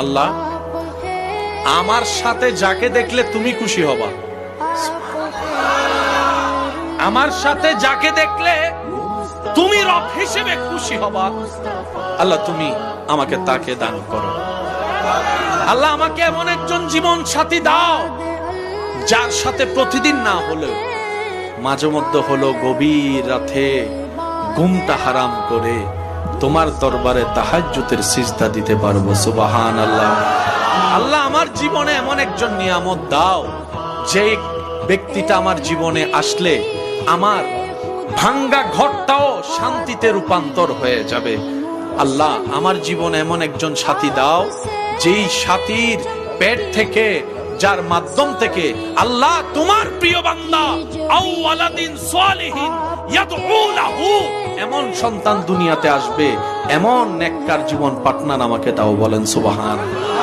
আল্লাহ, আমার সাথে যাকে দেখলে তুমি খুশি হবা, আমার সাথে যাকে দেখলে তুমি রব হিসেবে খুশি হবা, আল্লাহ তুমি আমাকে তাকে দান করো। আল্লাহ আমাকে এমন একজন জীবন সাথী দাও যার সাথে প্রতিদিন না হলেও মাঝে মধ্যে হলো গভীর রাতে ঘুমটা হারাম করে তোমার দরবারে তাহাজ্জুদের সিজদা দিতে পারবো। সুবহানাল্লাহ। আল্লাহ আমার জীবনে এমন একজন নিয়ামত দাও যে ব্যক্তিটা আমার জীবনে আসলে আমার ভাঙ্গা ঘরটাও শান্তিতে রূপান্তর হয়ে যাবে। আল্লাহ আমার জীবনে এমন একজন সাথী দাও যেই সাথীর পেট থেকে, যার মাধ্যম থেকে আল্লাহ তোমার প্রিয় বান্দা আও ওয়ালাদিন সালিহিন ইয়াদউ লাহু এমন সন্তান দুনিয়াতে আসবে, এমন নেককার জীবন পার্টনার আমাকে দাও। বলেন সুবহানাল্লাহ।